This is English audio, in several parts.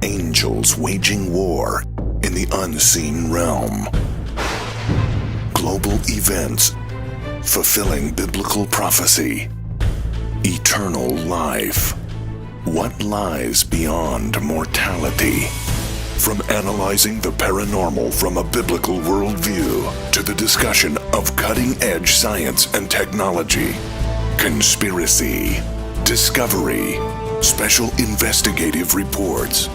Angels waging war in the unseen realm. Global events fulfilling biblical prophecy. Eternal life. What lies beyond mortality? From analyzing the paranormal from a biblical worldview to the discussion of cutting-edge science and technology. Conspiracy. Discovery. Special investigative reports.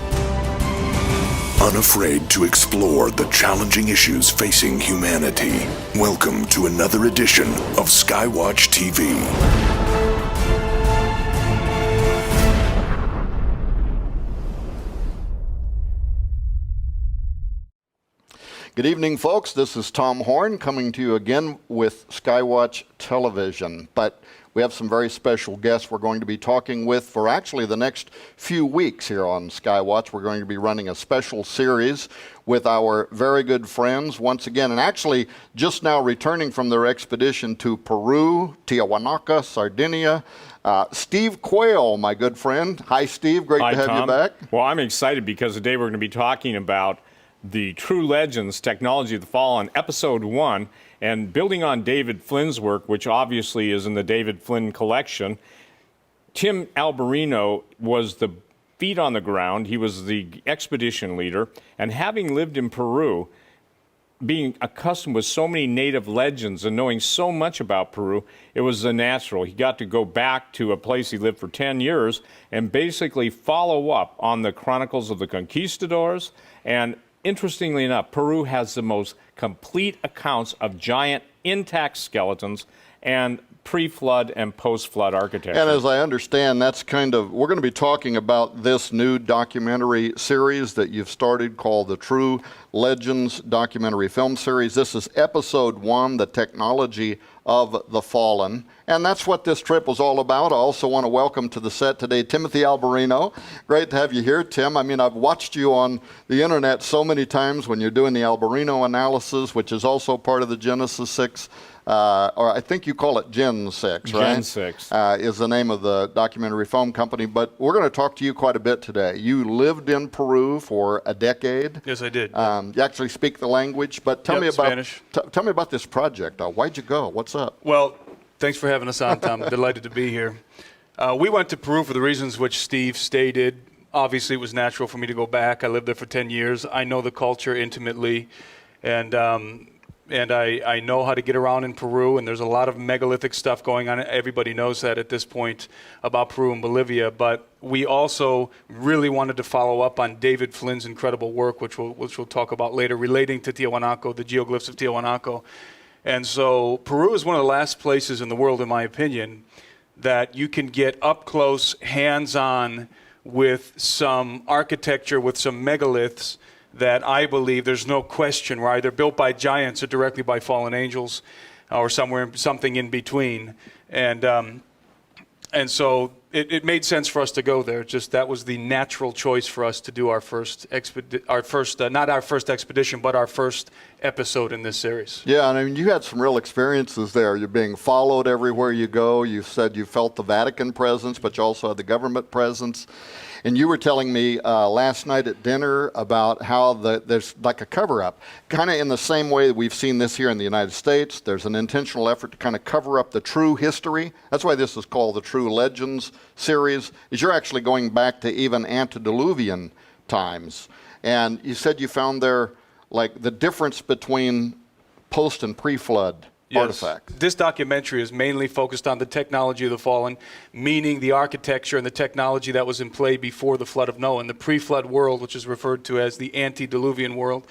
Unafraid to explore the challenging issues facing humanity. Welcome to another edition of Skywatch TV. Good evening, folks. This is Tom Horn coming to you again with Skywatch Television. But we have some very special guests we're going to be talking with for actually the next few weeks here on Skywatch. We're going to be running a special series with our very good friends once again, and actually just now returning from their expedition to Peru, Tiahuanaco, Sardinia. Steve Quayle, my good friend. Hi, Steve. Great to have Tom. you back. Well, I'm excited because today we're going to be talking about the True Legends, Technology of the Fallen, Episode 1, and building on David Flynn's work, which obviously is in the David Flynn collection. Tim Alberino was the feet on the ground. He was the expedition leader, and having lived in Peru, being accustomed with so many native legends and knowing so much about Peru, it was the natural. He got to go back to a place he lived for 10 years and basically follow up on the chronicles of the conquistadors. And interestingly enough, Peru has the most complete accounts of giant intact skeletons and pre-flood and post-flood architecture. And as I understand, that's we're going to be talking about this new documentary series that you've started called the True Legends Documentary Film Series. This is Episode 1, The Technology of the Fallen. And that's what this trip was all about. I also want to welcome to the set today Timothy Alberino. Great to have you here, Tim. I mean, I've watched you on the internet so many times when you're doing the Alberino analysis, which is also part of the Genesis 6, or I think you call it Gen 6, right? Gen 6. Is the name of the documentary film company. But we're going to talk to you quite a bit today. You lived in Peru for a decade. Yes, I did. You actually speak the language. But tell me about Spanish. Tell me about this project. Why'd you go? What's up? Well, thanks for having us on, Tom. Delighted to be here. We went to Peru for the reasons which Steve stated. Obviously, it was natural for me to go back. I lived there for 10 years. I know the culture intimately, and I know how to get around in Peru, and there's a lot of megalithic stuff going on. Everybody knows that at this point about Peru and Bolivia, but we also really wanted to follow up on David Flynn's incredible work, which we'll talk about later, relating to Tiahuanaco, the geoglyphs of Tiahuanaco. And so Peru is one of the last places in the world, in my opinion, that you can get up close, hands-on with some architecture, with some megaliths that I believe there's no question were either built by giants or directly by fallen angels, or something in between. And so it made sense for us to go there. Just that was the natural choice for us to do our first not our first expedition, but our first episode in this series. Yeah, and I mean, you had some real experiences there. You're being followed everywhere you go. You said you felt the Vatican presence, but you also had the government presence. And you were telling me last night at dinner about how there's like a cover-up, kind of in the same way that we've seen this here in the United States. There's an intentional effort to kind of cover up the true history. That's why this is called the True Legends series, is you're actually going back to even antediluvian times. And you said you found there, like, the difference between post and pre-flood artifacts. This documentary is mainly focused on the technology of the fallen, meaning the architecture and the technology that was in play before the flood of Noah, in the pre-flood world, which is referred to as the antediluvian world.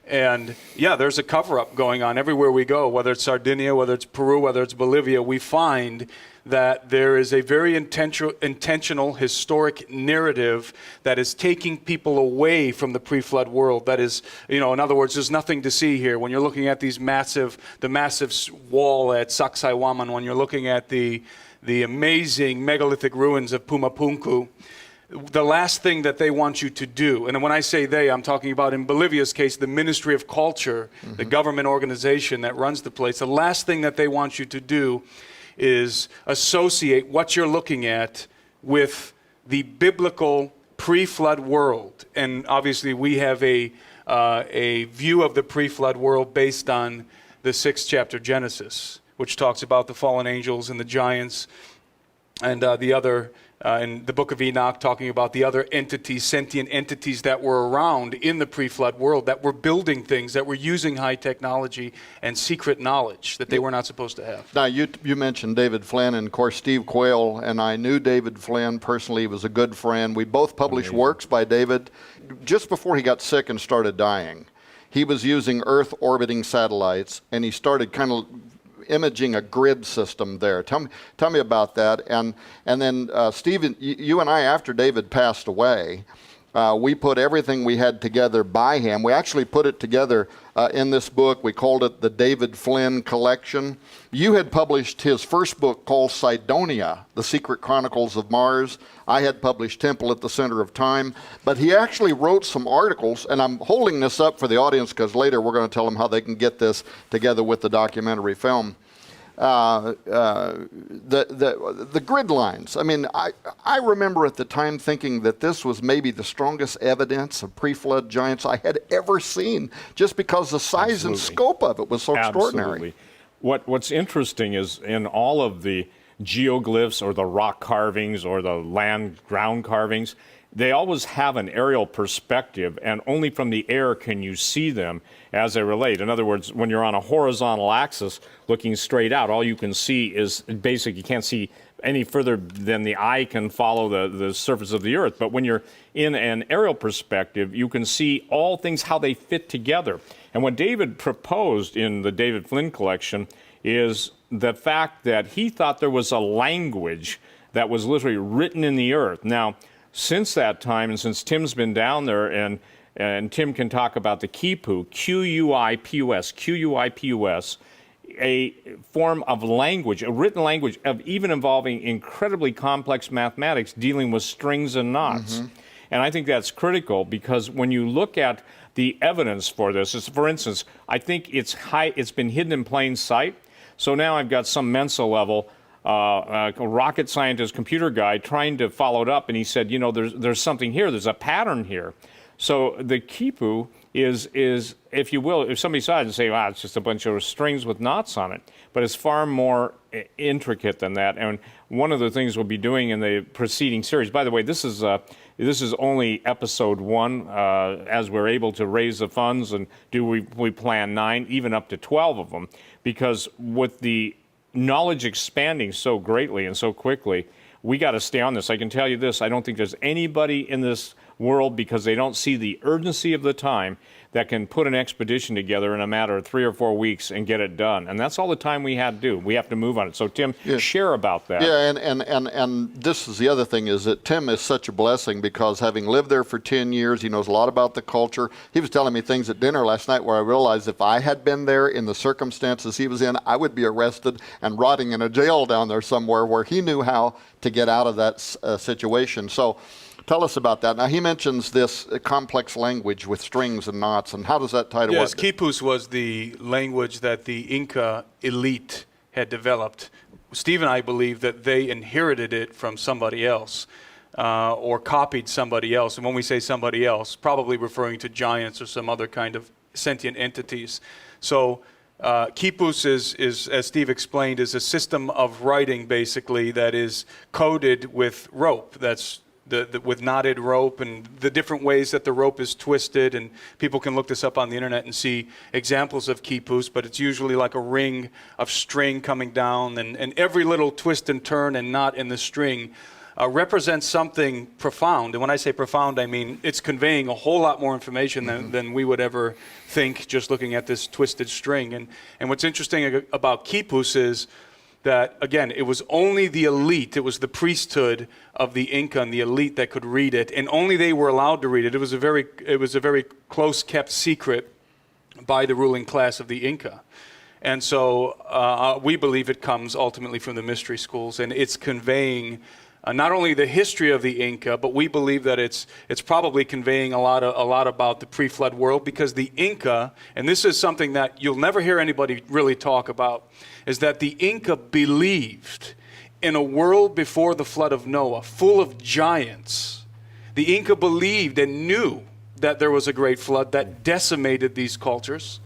And yeah, there's a cover-up going on everywhere we go, whether it's Sardinia, whether it's Peru, whether it's Bolivia. We find that there is a very intentional historic narrative that is taking people away from the pre-flood world. That is, in other words, there's nothing to see here. When you're looking at the massive wall at Sacsayhuaman, when you're looking at the amazing megalithic ruins of Pumapunku, the last thing that they want you to do, and when I say they, I'm talking about in Bolivia's case, the Ministry of Culture, the government organization that runs the place, the last thing that they want you to do is associate what you're looking at with the biblical pre-flood world. And obviously we have a view of the pre-flood world based on the 6th chapter Genesis, which talks about the fallen angels and the giants, and the other, in the book of Enoch, talking about the other entities, sentient entities that were around in the pre-flood world, that were building things, that were using high technology and secret knowledge that they were not supposed to have. Now, you mentioned David Flynn, and of course, Steve Quayle, and I knew David Flynn personally. He was a good friend. We both published works by David. Just before he got sick and started dying, he was using Earth-orbiting satellites, and he started kind of imaging a grid system there. Tell me about that. And then, Stephen, you and I, after David passed away, we put everything we had together by him. We actually put it together in this book. We called it the David Flynn Collection. You had published his first book called Cydonia, The Secret Chronicles of Mars. I had published Temple at the Center of Time. But he actually wrote some articles, and I'm holding this up for the audience because later we're going to tell them how they can get this together with the documentary film. The grid lines. I mean, I remember at the time thinking that this was maybe the strongest evidence of pre-flood giants I had ever seen, just because the size and scope of it was so extraordinary. What's interesting is in all of the geoglyphs or the rock carvings or the land ground carvings, they always have an aerial perspective, and only from the air can you see them as they relate. In other words, when you're on a horizontal axis looking straight out, all you can see is basic. You can't see any further than the eye can follow the surface of the earth. But when you're in an aerial perspective, you can see all things, how they fit together. And what David proposed in the David Flynn collection is the fact that he thought there was a language that was literally written in the earth. Now, since that time, and since Tim's been down there, and Tim can talk about the Quipu, Q-U-I-P-U-S, a form of language, a written language of even involving incredibly complex mathematics dealing with strings and knots. And I think that's critical because when you look at the evidence for this, for instance, I think it's been hidden in plain sight. So now I've got some Mensa level a rocket scientist, computer guy, trying to follow it up, and he said, you know, there's something here, there's a pattern here. So the Quipu is, if you will, if somebody saw it and say, wow, it's just a bunch of strings with knots on it, but it's far more intricate than that. And one of the things we'll be doing in the preceding series, by the way, this is only episode 1, as we're able to raise the funds, and we plan 9, even up to 12 of them, because with the knowledge expanding so greatly and so quickly, we got to stay on this. I can tell you this, I don't think there's anybody in this world, because they don't see the urgency of the time, that can put an expedition together in a matter of 3 or 4 weeks and get it done. And that's all the time we had to do. We have to move on it. So Tim, share about that. Yeah, and this is the other thing, is that Tim is such a blessing, because having lived there for 10 years, he knows a lot about the culture. He was telling me things at dinner last night where I realized if I had been there in the circumstances he was in, I would be arrested and rotting in a jail down there somewhere, where he knew how to get out of that situation. So tell us about that. Now, he mentions this complex language with strings and knots, and how does that tie to what? Yes, Quipus was the language that the Inca elite had developed. Steve and I believe that they inherited it from somebody else, or copied somebody else. And when we say somebody else, probably referring to giants or some other kind of sentient entities. So Quipus is, as Steve explained, is a system of writing, basically, that is coded with rope. That's with knotted rope, and the different ways that the rope is twisted, and people can look this up on the internet and see examples of Quipus, but it's usually like a ring of string coming down, and every little twist and turn and knot in the string represents something profound. And when I say profound, I mean it's conveying a whole lot more information than we would ever think just looking at this twisted string. And what's interesting about Quipus is that, again, it was only the elite, it was the priesthood of the Inca and the elite that could read it, and only they were allowed to read it. It was a very close-kept secret by the ruling class of the Inca. And so we believe it comes ultimately from the mystery schools, and it's conveying not only the history of the Inca, but we believe that it's probably conveying a lot about the pre-flood world, because the Inca, and this is something that you'll never hear anybody really talk about, is that the Inca believed in a world before the flood of Noah, full of giants, The Inca believed and knew that there was a great flood that decimated these cultures.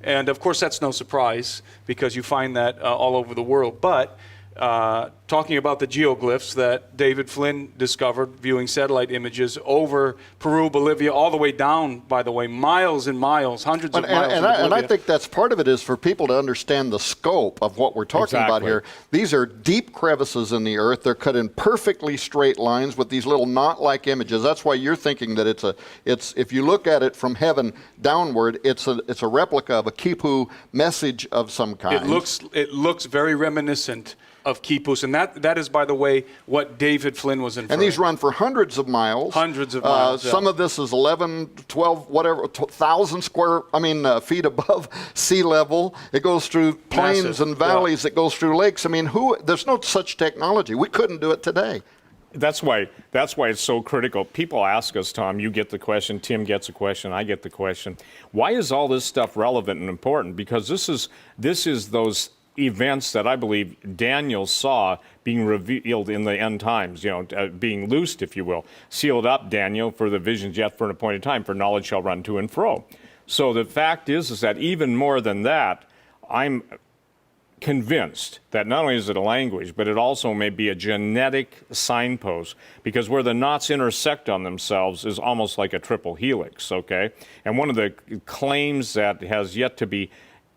And of course, that's no surprise because you find that all over the world. But talking about the geoglyphs that David Flynn discovered viewing satellite images over Peru, Bolivia, all the way down, by the way, miles and miles, hundreds of miles. And I think that's part of it is for people to understand the scope of what we're talking about here. These are deep crevices in the earth. They're cut in perfectly straight lines with these little knot-like images. That's why you're thinking that it's if you look at it from heaven downward, it's a replica of a Quipu message of some kind. It looks very reminiscent of Quipus, and that is, by the way, what David Flynn was inferring. And these run for hundreds of miles. Hundreds of miles. Some of this is 11, 12, whatever, 1,000 feet above sea level. It goes through plains Massive. and valleys. It goes through lakes. I mean, there's no such technology. We couldn't do it today. That's why it's so critical. People ask us, Tom, you get the question, Tim gets a question, I get the question. Why is all this stuff relevant and important? Because this is those events that I believe Daniel saw being revealed in the end times, being loosed, if you will. Sealed up, Daniel, for the visions yet for an appointed time, for knowledge shall run to and fro. So the fact is that even more than that, I'm convinced that not only is it a language, but it also may be a genetic signpost, because where the knots intersect on themselves is almost like a triple helix, okay? And one of the claims that has yet to be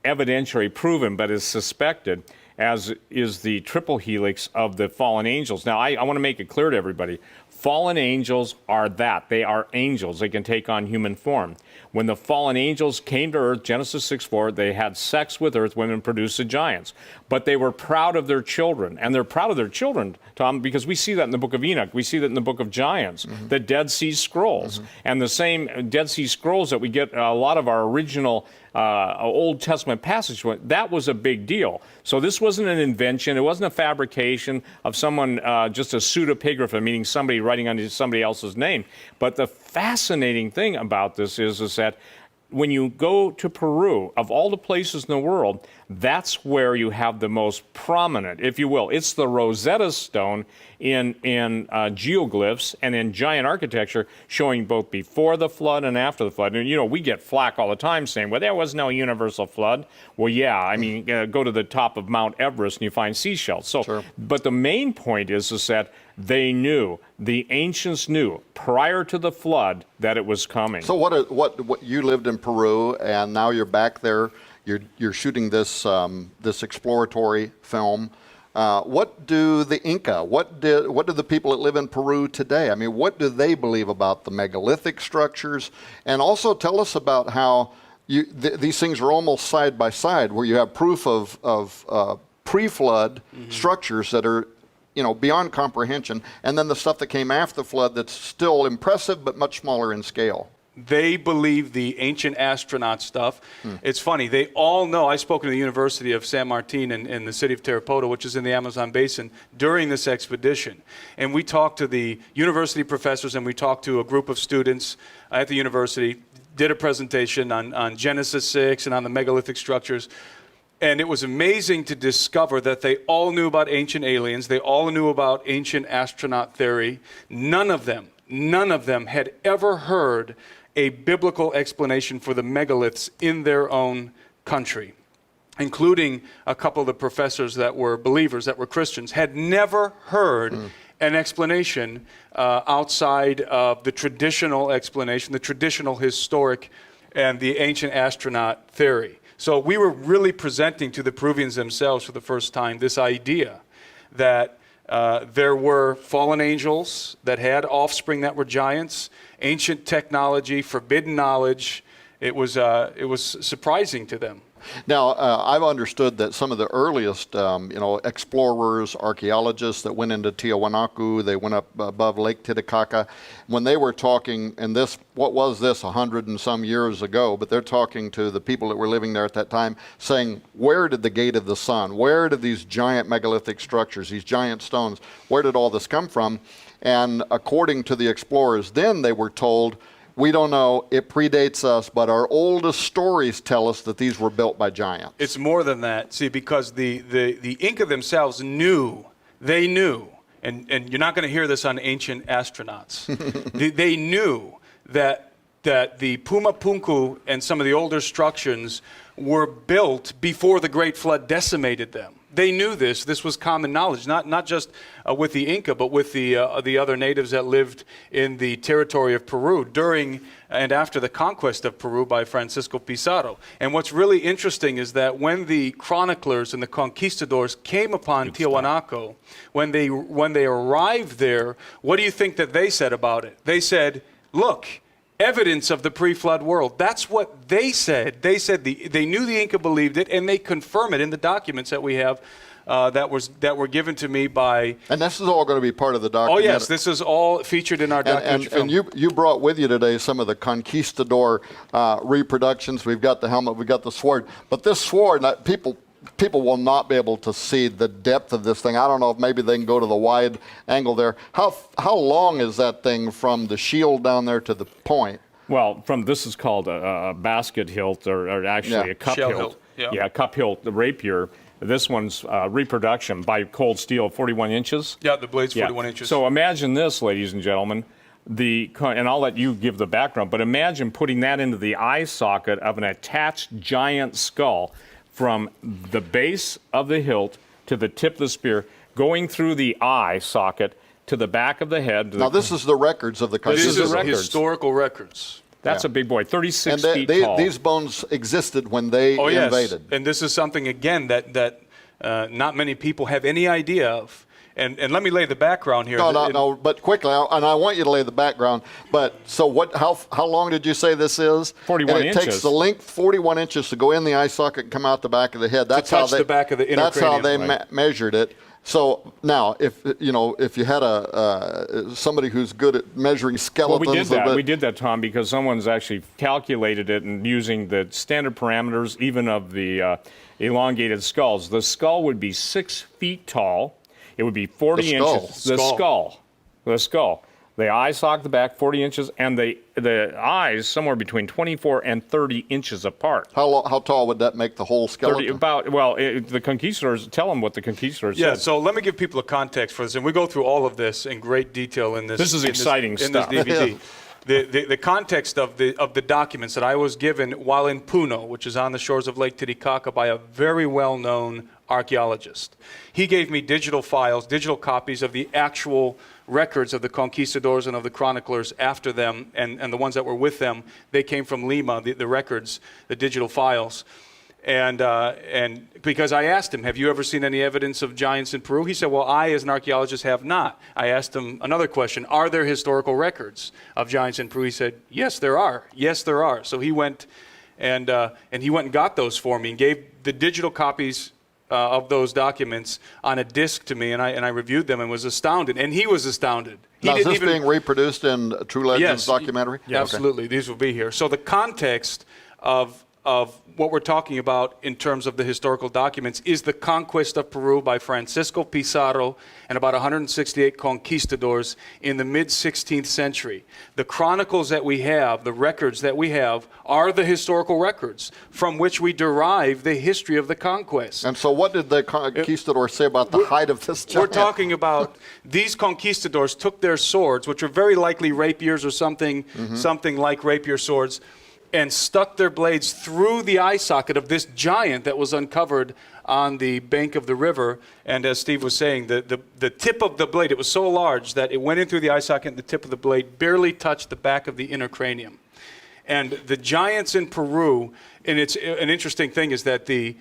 evidentially proven, but is suspected, as is the triple helix of the fallen angels. Now, I want to make it clear to everybody, fallen angels are that. They are angels. They can take on human form. When the fallen angels came to earth, Genesis 6:4, they had sex with earth women, produced the giants. But they were proud of their children. And they're proud of their children, Tom, because we see that in the book of Enoch. We see that in the book of Giants, the Dead Sea Scrolls. And the same Dead Sea Scrolls that we get a lot of our original Old Testament passage, that was a big deal. So this wasn't an invention. It wasn't a fabrication of someone, just a pseudepigrapha, meaning somebody writing under somebody else's name. But the fascinating thing about this is that when you go to Peru, of all the places in the world, that's where you have the most prominent, if you will. It's the Rosetta Stone in geoglyphs and in giant architecture, showing both before the flood and after the flood. And, we get flack all the time saying, well, there was no universal flood. Well, yeah, I mean, go to the top of Mount Everest and you find seashells. So, sure. But the main point is that they knew, the ancients knew prior to the flood that it was coming. So what you lived in Peru, and now you're back there. You're shooting this exploratory film. What do the Inca? What do the people that live in Peru today? I mean, what do they believe about the megalithic structures? And also tell us about how these things are almost side by side, where you have proof of pre-flood structures that are beyond comprehension, and then the stuff that came after the flood that's still impressive but much smaller in scale. They believe the ancient astronaut stuff. It's funny, they all know. I spoke to the University of San Martin in the city of Tarapoto, which is in the Amazon basin, during this expedition. And we talked to the university professors, and we talked to a group of students at the university, did a presentation on Genesis 6 and on the megalithic structures. And it was amazing to discover that they all knew about ancient aliens. They all knew about ancient astronaut theory. None of them had ever heard a biblical explanation for the megaliths in their own country, including a couple of the professors that were believers, that were Christians, had never heard an explanation outside of the traditional explanation, the traditional historic and the ancient astronaut theory. So we were really presenting to the Peruvians themselves for the first time this idea that there were fallen angels that had offspring that were giants, ancient technology, forbidden knowledge. It was surprising to them. Now, I've understood that some of the earliest, explorers, archaeologists that went into Tiwanaku, they went up above Lake Titicaca, when they were talking, and what was this, 100 and some years ago, but they're talking to the people that were living there at that time, saying, where did the gate of the sun, where did these giant megalithic structures, these giant stones, where did all this come from? And according to the explorers then, they were told, we don't know, it predates us, but our oldest stories tell us that these were built by giants. It's more than that, see, because the Inca themselves knew, and you're not going to hear this on ancient astronauts. They knew that the Puma Punku and some of the older structures were built before the Great Flood decimated them. They knew this. This was common knowledge, not just with the Inca, but with the other natives that lived in the territory of Peru during and after the conquest of Peru by Francisco Pizarro. And what's really interesting is that when the chroniclers and the conquistadors came upon Tiahuanaco, when they arrived there, what do you think that they said about it? They said, look, evidence of the pre-flood world. That's what they said. They said they knew the Inca believed it, and they confirm it in the documents that we have that were given to me by. And this is all going to be part of the document. Oh yes, this is all featured in our documentary film. And you brought with you today some of the conquistador reproductions. We've got the helmet, we've got the sword, but this sword, people will not be able to see the depth of this thing. I don't know if maybe they can go to the wide angle there. How long is that thing from the shield down there to the point? Well, this is called a basket hilt, or actually a cup Shell hilt. hilt. Yeah, cup hilt, the rapier. This one's reproduction by cold steel, 41 inches. Yeah, the blade's 41 inches. So imagine this, ladies and gentlemen. And I'll let you give the background, but imagine putting that into the eye socket of an attached giant skull, from the base of the hilt to the tip of the spear, going through the eye socket to the back of the head. Now, this is the records of the country. This is historical records. That's a big boy, 36 and feet tall. These bones existed when they invaded. And this is something, again, that not many people have any idea of. And let me lay the background here. No, but quickly, and I want you to lay the background. But so what? How long did you say this is? 41 and it inches. takes the length 41 inches to go in the eye socket and come out the back of the head. That's touch the back of the inner That's how they cranium, measured it. So now, if you had somebody who's good at measuring skeletons, well, we did that. We did that, Tom, because someone's actually calculated it and using the standard parameters, even of the elongated skulls. The skull would be 6 feet tall. It would be 40 inches. The skull. The eye socket, the back, 40 inches, and the eyes somewhere between 24 and 30 inches apart. How tall would that make the whole skeleton? The conquistadors, tell them what the conquistadors said. Yeah, so let me give people a context for this, and we go through all of this in great detail in this. This is exciting stuff. In this DVD. The context of the documents that I was given while in Puno, which is on the shores of Lake Titicaca, by a very well-known archaeologist. He gave me digital files, digital copies of the actual records of the conquistadors and of the chroniclers after them, and the ones that were with them. They came from Lima, the records, the digital files. And because I asked him, have you ever seen any evidence of giants in Peru? He said, well, I, as an archaeologist, have not. I asked him another question, are there historical records of giants in Peru? He said, yes, there are. Yes, there are. So he went and got those for me and gave the digital copies of those documents on a disc to me, and I reviewed them and was astounded, and he was astounded. Now, is this being reproduced in True Legends documentary? Yeah, absolutely. These will be here. So the context of what we're talking about in terms of the historical documents is the conquest of Peru by Francisco Pizarro and about 168 conquistadors in the mid-16th century. The chronicles that we have, the records that we have, are the historical records from which we derive the history of the conquest. And so what did the conquistadors say about the height of this giant? We're talking about these conquistadors took their swords, which are very likely rapiers or something like rapier swords, and stuck their blades through the eye socket of this giant that was uncovered on the bank of the river. And as Steve was saying, the tip of the blade, it was so large that it went in through the eye socket and the tip of the blade barely touched the back of the inner cranium. And the giants in Peru, and it's an interesting thing is that the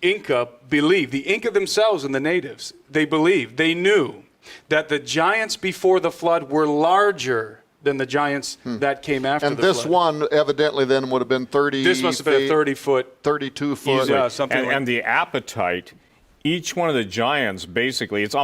Inca believed, the Inca themselves and the natives, they knew that the giants before the flood were larger than the giants that came after the flood. And this one evidently then would have been 30 This must have been a 30-foot. 32 foot. Yeah, something and the appetite, each one of the giants, basically, it's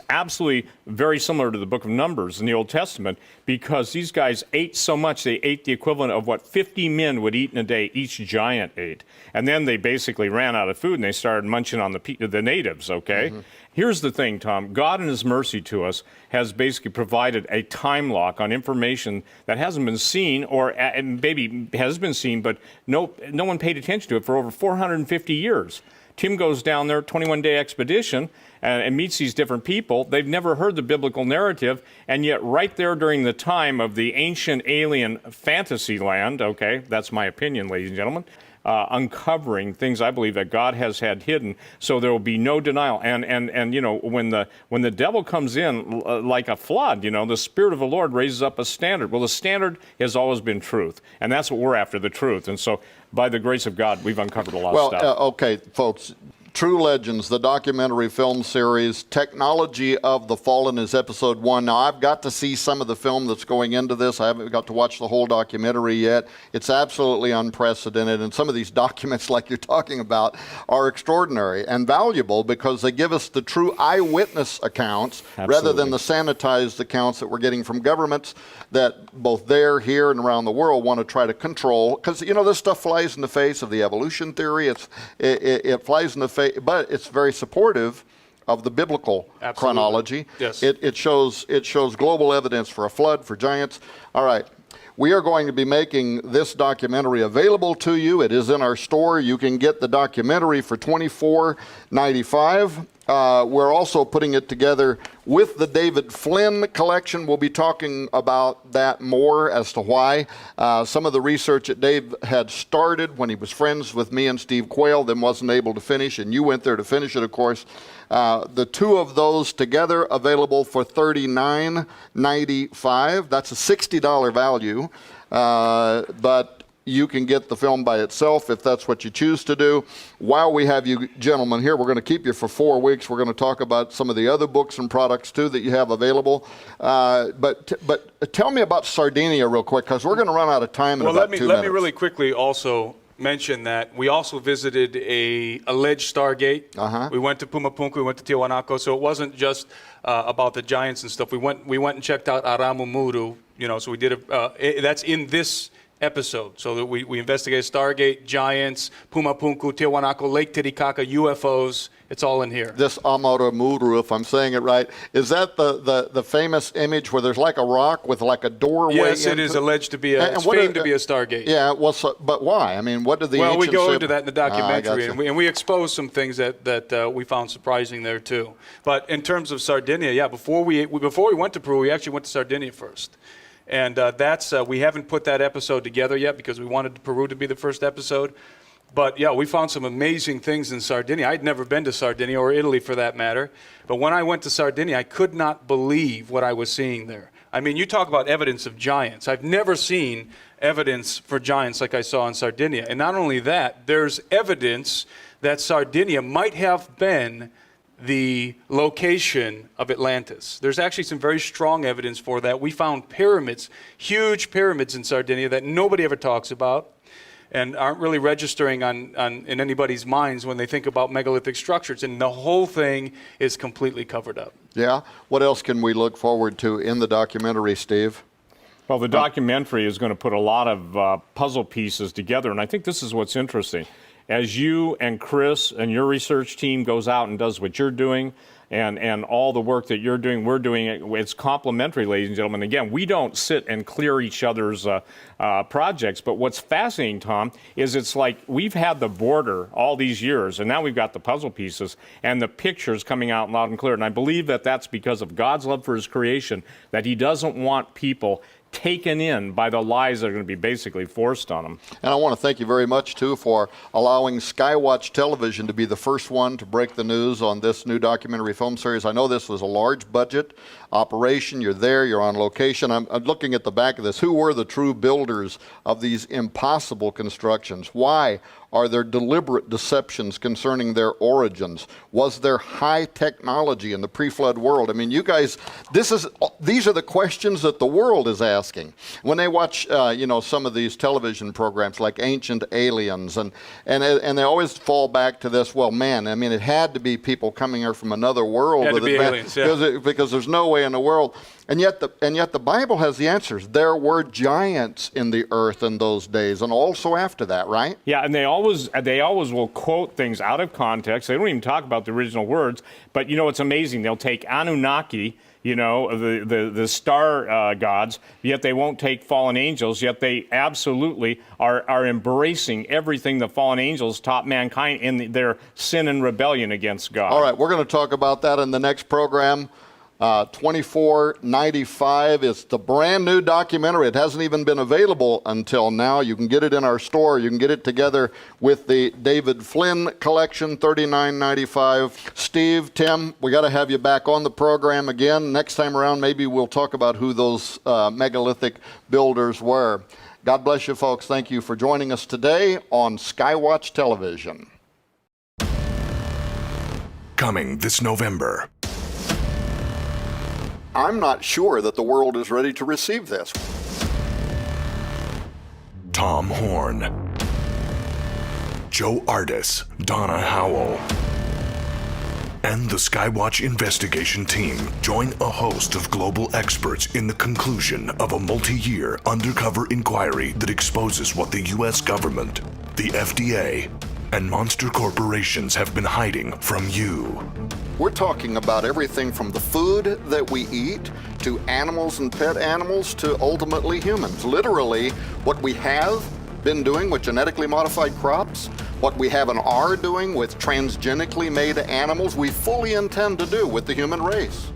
absolutely very similar to the book of Numbers in the Old Testament, because these guys ate so much, they ate the equivalent of what 50 men would eat in a day, each giant ate. And then they basically ran out of food and they started munching on the natives, okay? Here's the thing, Tom. God in his mercy to us has basically provided a time lock on information that hasn't been seen, or maybe has been seen, but no one paid attention to it for over 450 years. Tim goes down there, 21-day expedition, and meets these different people. They've never heard the biblical narrative, and yet right there during the time of the ancient alien fantasy land, okay, that's my opinion, ladies and gentlemen, uncovering things I believe that God has had hidden, so there will be no denial. And you know, when the devil comes in like a flood, you know, the Spirit of the Lord raises up a standard. Well, the standard has always been truth, and that's what we're after, the truth. And so, by the grace of God, we've uncovered a lot of stuff. Okay, folks. True Legends, the documentary film series. Technology of the Fallen is episode 1. Now, I've got to see some of the film that's going into this. I haven't got to watch the whole documentary yet. It's absolutely unprecedented, and some of these documents, like you're talking about, are extraordinary and valuable because they give us the true eyewitness accounts rather than the sanitized accounts that we're getting from governments that both there, here, and around the world want to try to control. Because, you know, this stuff flies in the face of the evolution theory. It flies in the face, but it's very supportive of the biblical chronology. Yes. It shows global evidence for a flood, for giants. All right. We are going to be making this documentary available to you. It is in our store. You can get the documentary for $24.95. We're also putting it together with the David Flynn collection. We'll be talking about that more as to why. Some of the research that Dave had started when he was friends with me and Steve Quayle, then wasn't able to finish, and you went there to finish it, of course. The two of those together available for $39.95. That's a $60 value, but you can get the film by itself if that's what you choose to do. While we have you gentlemen here, we're going to keep you for 4 weeks. We're going to talk about some of the other books and products too that you have available. But tell me about Sardinia real quick, because we're going to run out of time in about 2 minutes. Let me really quickly also mention that we also visited a alleged Stargate. We went to Pumapunku, we went to Tiwanaku, so it wasn't just about the giants and stuff. We went and checked out Aramumuru, you know, so we did that's in this episode. So that we investigated Stargate, giants, Pumapunku, Tiwanaku, Lake Titicaca, UFOs. It's all in here. This Amaramuru, if I'm saying it right, is that the famous image where there's like a rock with like a doorway? Yes, it is alleged to be it's famed to be a Stargate. Yeah, well, but why? I mean, what did the ancients we go say? into that in the documentary, and we expose some things that we found surprising there too. But in terms of Sardinia, yeah, before we went to Peru, we actually went to Sardinia first. And that's we haven't put that episode together yet because we wanted Peru to be the first episode. But yeah, we found some amazing things in Sardinia. I'd never been to Sardinia or Italy for that matter. But when I went to Sardinia, I could not believe what I was seeing there. I mean, you talk about evidence of giants. I've never seen evidence for giants like I saw in Sardinia. And not only that, there's evidence that Sardinia might have been the location of Atlantis. There's actually some very strong evidence for that. We found pyramids, huge pyramids in Sardinia that nobody ever talks about and aren't really registering in anybody's minds when they think about megalithic structures. And the whole thing is completely covered up. Yeah. What else can we look forward to in the documentary, Steve? Well, the documentary is going to put a lot of puzzle pieces together, and I think this is what's interesting. As you and Chris and your research team goes out and does what you're doing, and all the work that you're doing, we're doing it. It's complementary, ladies and gentlemen. Again, we don't sit and clear each other's projects, but what's fascinating, Tom, is it's like we've had the border all these years, and now we've got the puzzle pieces and the pictures coming out loud and clear. And I believe that that's because of God's love for his creation, that he doesn't want people taken in by the lies that are going to be basically forced on them. And I want to thank you very much, too, for allowing Skywatch Television to be the first one to break the news on this new documentary film series. I know this was a large budget operation. You're there, you're on location. I'm looking at the back of this. Who were the true builders of these impossible constructions? Why are there deliberate deceptions concerning their origins? Was there high technology in the pre-flood world? I mean, you guys, these are the questions that the world is asking. When they watch, some of these television programs like Ancient Aliens, and they always fall back to this, well, man, I mean, it had to be people coming here from another world. It had to be aliens, yeah. Because there's no way way in the world. And yet the Bible has the answers. There were giants in the earth in those days, and also after that, right? Yeah, and they always will quote things out of context. They don't even talk about the original words. But it's amazing. They'll take Anunnaki, the star gods, yet they won't take fallen angels, yet they absolutely are embracing everything the fallen angels taught mankind in their sin and rebellion against God. All right, we're going to talk about that in the next program. 2495 is the brand new documentary. It hasn't even been available until now. You can get it in our store. You can get it together with the David Flynn collection, $39.95. Steve, Tim, we got to have you back on the program again. Next time around, maybe we'll talk about who those megalithic builders were. God bless you, folks. Thank you for joining us today on Skywatch Television. Coming this November. I'm not sure that the world is ready to receive this. Tom Horn, Joe Ardis, Donna Howell, and the Skywatch investigation team join a host of global experts in the conclusion of a multi-year undercover inquiry that exposes what the U.S. government, the FDA, and monster corporations have been hiding from you. We're talking about everything from the food that we eat to animals and pet animals to ultimately humans. Literally, what we have been doing with genetically modified crops, what we have and are doing with transgenically made animals, we fully intend to do with the human race.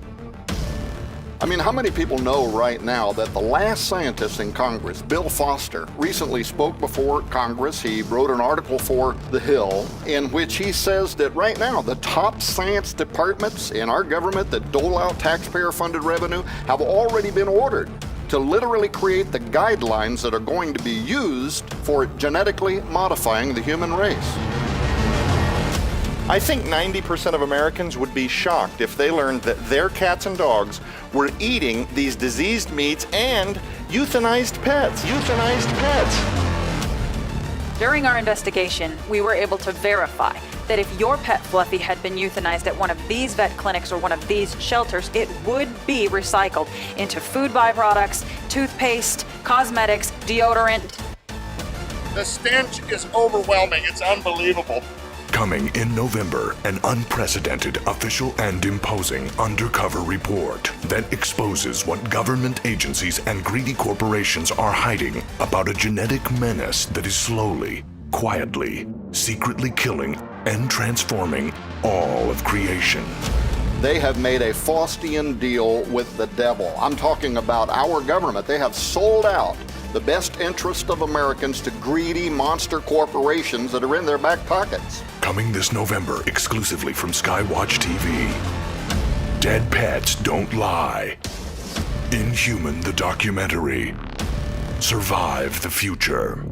I mean, how many people know right now that the last scientist in Congress, Bill Foster, recently spoke before Congress. He wrote an article for The Hill in which he says that right now the top science departments in our government that dole out taxpayer-funded revenue have already been ordered to literally create the guidelines that are going to be used for genetically modifying the human race. I think 90% of Americans would be shocked if they learned that their cats and dogs were eating these diseased meats and euthanized pets. Euthanized pets. During our investigation, we were able to verify that if your pet Fluffy had been euthanized at one of these vet clinics or one of these shelters, it would be recycled into food byproducts, toothpaste, cosmetics, deodorant. The stench is overwhelming. It's unbelievable. Coming in November, an unprecedented, official and imposing undercover report that exposes what government agencies and greedy corporations are hiding about a genetic menace that is slowly, quietly, secretly killing and transforming all of creation. They have made a Faustian deal with the devil. I'm talking about our government. They have sold out the best interest of Americans to greedy monster corporations that are in their back pockets. Coming this November exclusively from Skywatch TV. Dead Pets Don't Lie. Inhuman the documentary. Survive the Future.